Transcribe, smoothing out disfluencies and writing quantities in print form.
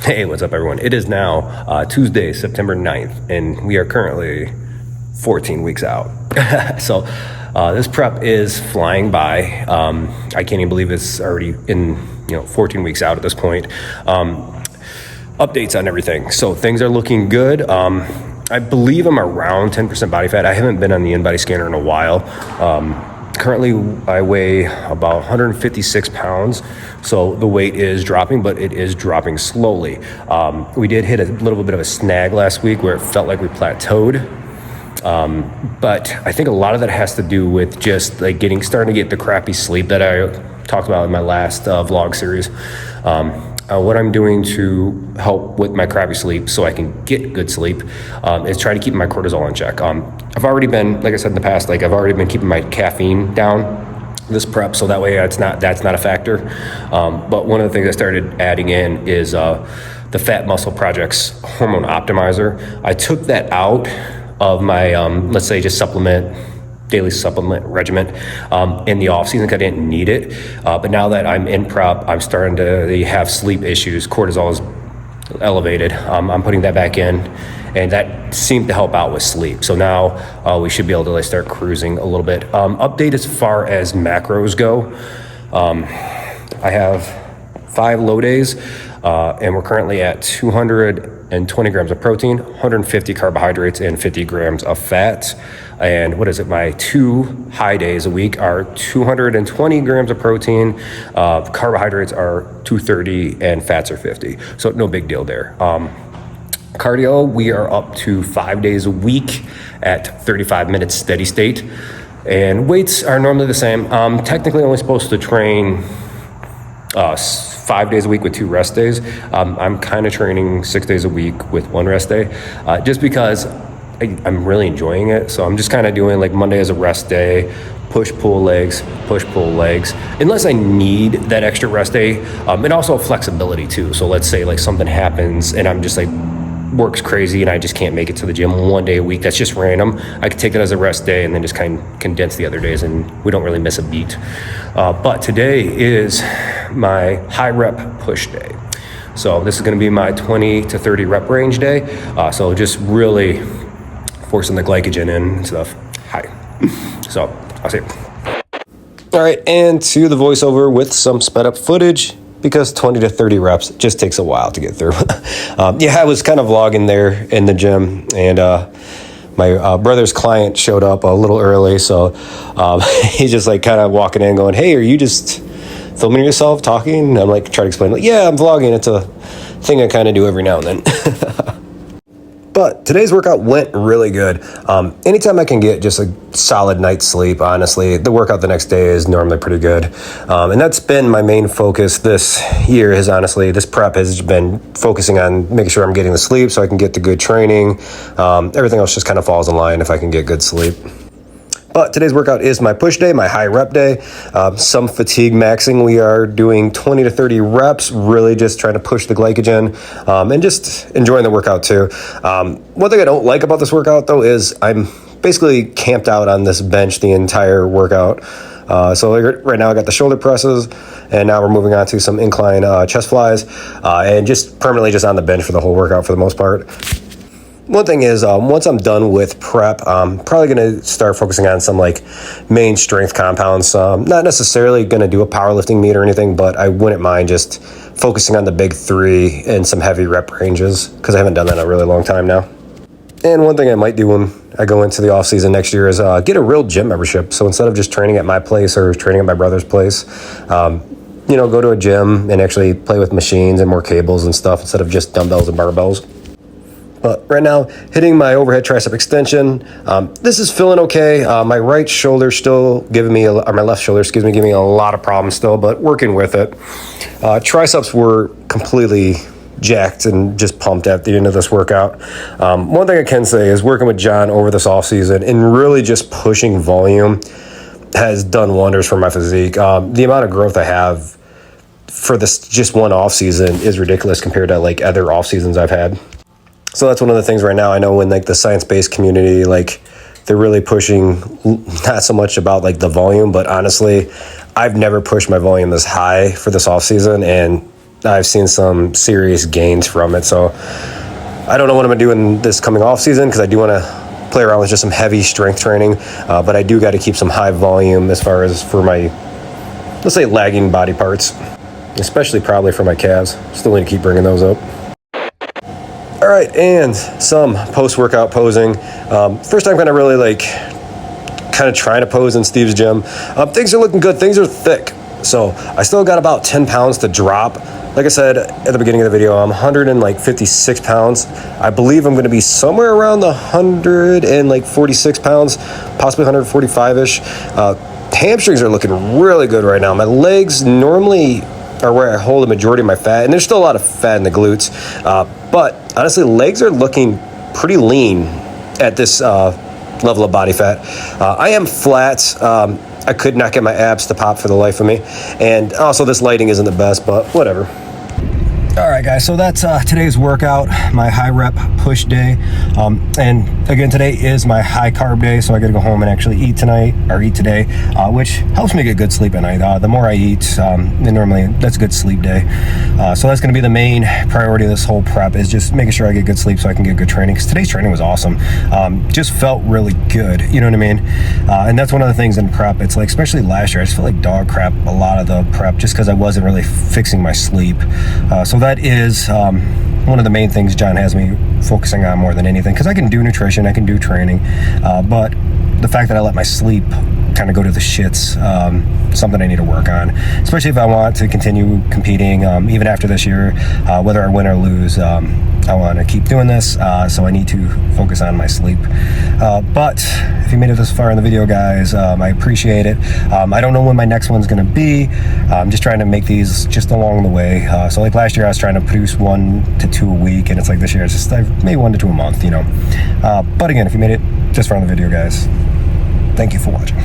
Hey, what's up, everyone? It is now Tuesday, September 9th, and we are currently 14 weeks out. So this prep is flying by. I can't even believe it's already in 14 weeks out at this point. Updates on everything. So things are looking good. I believe I'm around 10% body fat. I haven't been on the in-body scanner in a while. Currently, I weigh about 156 pounds, so the weight is dropping, but it is dropping slowly. We did hit a little bit of a snag last week where it felt like we plateaued, but I think a lot of that has to do with just like starting to get the crappy sleep that I talked about in my last vlog series. What I'm doing to help with my crappy sleep so I can get good sleep is try to keep my cortisol in check. I've already been, like I said in the past, I've already been keeping my caffeine down this prep, so that way that's not a factor. But one of the things I started adding in is the Fat Muscle Project's hormone optimizer. I took that out of my, let's say, just daily supplement regimen in the off season because I didn't need it. But now that I'm in prep, I'm starting to have sleep issues. Cortisol is elevated. I'm putting that back in, and that seemed to help out with sleep. So now we should be able to start cruising a little bit. Update as far as macros go. I have 5 low days, and we're currently at 220 grams of protein, 150 carbohydrates, and 50 grams of fat. And my 2 high days a week are 220 grams of protein, carbohydrates are 230, and fats are 50. So no big deal there. Cardio, we are up to 5 days a week at 35 minutes steady state. And weights are normally the same. Technically only supposed to train 5 days a week with 2 rest days. I'm kind of training 6 days a week with 1 rest day, just because I'm really enjoying it. So I'm just kind of doing Monday as a rest day, push pull legs, unless I need that extra rest day. And also flexibility too. So let's say something happens and I'm just works crazy and I just can't make it to the gym 1 day a week. That's just random. I could take it as a rest day and then just kind of condense the other days, and we don't really miss a beat. But today is my high rep push day. So this is going to be my 20 to 30 rep range day. So just really forcing the glycogen in and stuff. Hi. So I'll see you. All right, and to the voiceover with some sped up footage, because 20 to 30 reps just takes a while to get through. I was kind of vlogging there in the gym, and my brother's client showed up a little early, so he's just kind of walking in going, "Hey, are you just filming yourself talking?" I'm trying to explain, "Yeah, I'm vlogging. It's a thing I kind of do every now and then." But today's workout went really good. Anytime I can get just a solid night's sleep, honestly, the workout the next day is normally pretty good. And that's been my main focus this year. This prep has been focusing on making sure I'm getting the sleep so I can get the good training. Everything else just kind of falls in line if I can get good sleep. But today's workout is my push day, my high rep day. Some fatigue maxing. We are doing 20 to 30 reps, really just trying to push the glycogen and just enjoying the workout too. One thing I don't like about this workout though is I'm basically camped out on this bench the entire workout. So right now I got the shoulder presses, and now we're moving on to some incline chest flies, and just permanently just on the bench for the whole workout for the most part. One thing is, once I'm done with prep, I'm probably going to start focusing on some main strength compounds. Not necessarily going to do a powerlifting meet or anything, but I wouldn't mind just focusing on the big 3 and some heavy rep ranges, because I haven't done that in a really long time now. And one thing I might do when I go into the off season next year is get a real gym membership. So instead of just training at my place or training at my brother's place, go to a gym and actually play with machines and more cables and stuff instead of just dumbbells and barbells. But right now, hitting my overhead tricep extension. This is feeling okay. My right shoulder still giving me, or my left shoulder, giving me a lot of problems still, but working with it. Triceps were completely jacked and just pumped at the end of this workout. One thing I can say is working with John over this off season and really just pushing volume has done wonders for my physique. The amount of growth I have for this just one off season is ridiculous compared to other off seasons I've had. So that's one of the things right now. I know in the science-based community, they're really pushing not so much about the volume, but honestly, I've never pushed my volume this high for this off season, and I've seen some serious gains from it. So I don't know what I'm gonna do in this coming off season, because I do want to play around with just some heavy strength training, but I do got to keep some high volume as far as for my, let's say, lagging body parts, especially probably for my calves. Still need to keep bringing those up. All right, and some post-workout posing. First time kind of really like kind of trying to pose in Steve's gym. Things are looking good. Things are thick. So I still got about 10 pounds to drop. Like I said at the beginning of the video, I'm 156 pounds. I believe I'm going to be somewhere around the 146 pounds, possibly 145-ish. Hamstrings are looking really good right now. My legs normally are where I hold the majority of my fat, and there's still a lot of fat in the glutes. But honestly, legs are looking pretty lean at this level of body fat. I am flat. I could not get my abs to pop for the life of me. And also this lighting isn't the best, but whatever. All right, guys, so that's today's workout, my high rep push day. And again, today is my high carb day, so I gotta go home and actually eat today, which helps me get good sleep at night. The more I eat, then normally that's a good sleep day. So that's gonna be the main priority of this whole prep, is just making sure I get good sleep so I can get good training, because today's training was awesome. Just felt really good, you know what I mean? And that's one of the things in prep. It's like, especially last year, I just felt like dog crap a lot of the prep, just because I wasn't really fixing my sleep. So that is one of the main things John has me focusing on more than anything, because I can do nutrition, I can do training, but the fact that I let my sleep kind of go to the shits, something I need to work on, especially if I want to continue competing, even after this year, whether I win or lose. I want to keep doing this, so I need to focus on my sleep. But if you made it this far in the video, guys, I appreciate it. I don't know when my next one's going to be. I'm just trying to make these just along the way. So like last year, I was trying to produce 1 to 2 a week, and it's like this year, it's just maybe 1 to 2 a month, you know. But again, if you made it this far in the video, guys, thank you for watching.